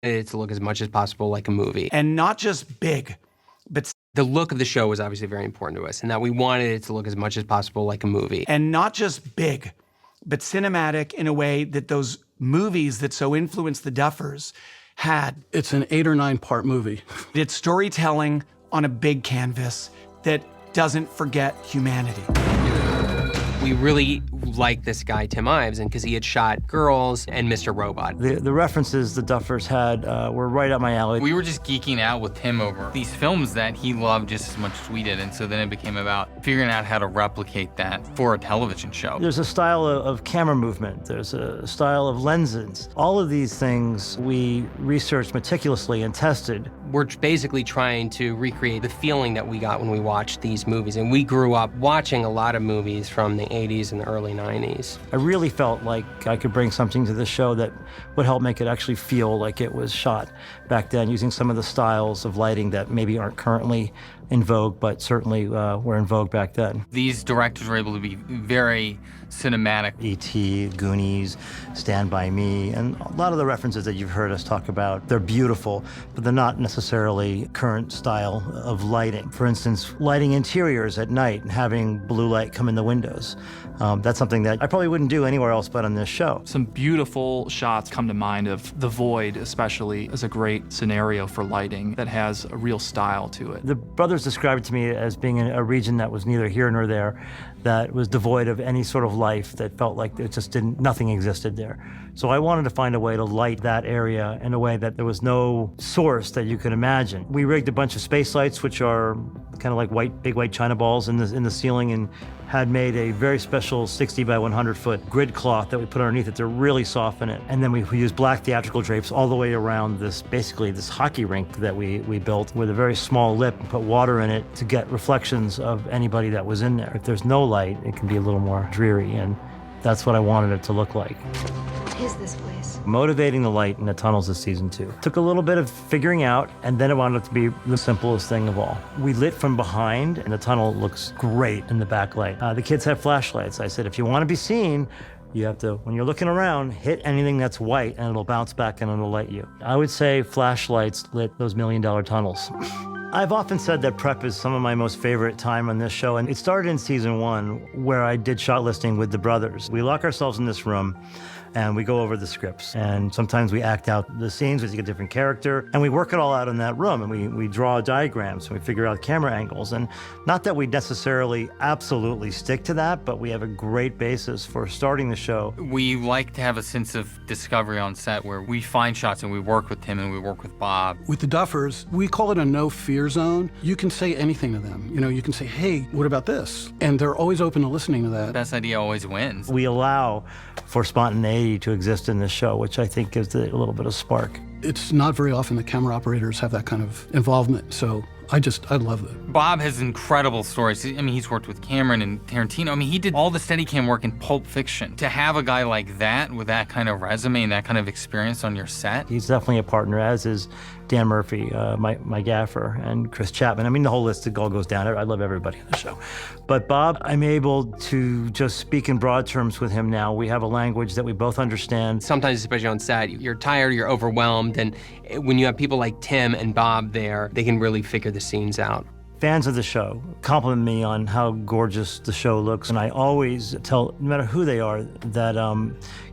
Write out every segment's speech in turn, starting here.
it to look as much as possible like a movie. And not just big, but The look of the show was obviously very important to us, and that we wanted it to look as much as possible like a movie. and not just big, but cinematic in a way that those movies that so influenced the Duffers had. It's an 8 or 9 part movie. It's storytelling on a big canvas that doesn't forget humanity. We really liked this guy, Tim Ives, and because he had shot Girls and Mr. Robot. The references the Duffers had were right up my alley. We were just geeking out with Tim over these films that he loved just as much as we did, and so then it became about figuring out how to replicate that for a television show. There's a style of camera movement. There's a style of lenses. All of these things we researched meticulously and tested. We're basically trying to recreate the feeling that we got when we watched these movies, and we grew up watching a lot of movies from the 80s and the early 90s. I really felt like I could bring something to the show that would help make it actually feel like it was shot back then, using some of the styles of lighting that maybe aren't currently in vogue, but certainly were in vogue back then. These directors were able to be very cinematic. E.T., Goonies, Stand By Me, and a lot of the references that you've heard us talk about, they're beautiful, but they're not necessarily current style of lighting. For instance, lighting interiors at night and having blue light come in the windows. That's something that I probably wouldn't do anywhere else but on this show. Some beautiful shots come to mind of the void, especially, as a great scenario for lighting that has a real style to it. The brothers described it to me as being a region that was neither here nor there, that was devoid of any sort of life, that felt like it just nothing existed there. So I wanted to find a way to light that area in a way that there was no source that you could imagine. We rigged a bunch of space lights, which are kind of like big white China balls in the ceiling, and had made a very special 60 by 100 foot grid cloth that we put underneath it to really soften it. And then we used black theatrical drapes all the way around basically this hockey rink that we built with a very small lip, and put water in it to get reflections of anybody that was in there. If there's no light, it can be a little more dreary, and that's what I wanted it to look like. What is this place? Motivating the light in the tunnels of season 2. Took a little bit of figuring out, and then it wound up to be the simplest thing of all. We lit from behind, and the tunnel looks great in the backlight. The kids have flashlights. I said, if you want to be seen, you have to, when you're looking around, hit anything that's white, and it'll bounce back and it'll light you. I would say flashlights lit those $1 million tunnels. I've often said that prep is some of my most favorite time on this show, and it started in season 1, where I did shot listing with the brothers. We lock ourselves in this room, and we go over the scripts. And sometimes we act out the scenes with a different character, and we work it all out in that room, and we draw diagrams, and we figure out camera angles. And not that we necessarily absolutely stick to that, but we have a great basis for starting the show. We like to have a sense of discovery on set where we find shots and we work with Tim and we work with Bob. With the Duffers, we call it a no-fear zone. You can say anything to them. You know, you can say, hey, what about this? And they're always open to listening to that. Best idea always wins. We allow for spontaneity to exist in this show, which I think gives it a little bit of spark. It's not very often that camera operators have that kind of involvement, so I love it. Bob has incredible stories. I mean, he's worked with Cameron and Tarantino. I mean, he did all the Steadicam work in Pulp Fiction. To have a guy like that with that kind of resume and that kind of experience on your set. He's definitely a partner, as is Dan Murphy, my gaffer, and Chris Chapman. I mean, the whole list all goes down. I love everybody on the show. But Bob, I'm able to just speak in broad terms with him now. We have a language that we both understand. Sometimes, especially on set, you're tired, you're overwhelmed, and when you have people like Tim and Bob there, they can really figure the scenes out. Fans of the show compliment me on how gorgeous the show looks, and I always tell, no matter who they are, that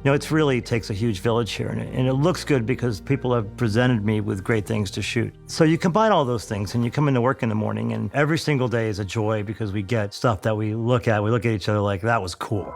it really takes a huge village here, and it looks good because people have presented me with great things to shoot. So you combine all those things, and you come into work in the morning, and every single day is a joy because we get stuff that we look at each other like, that was cool.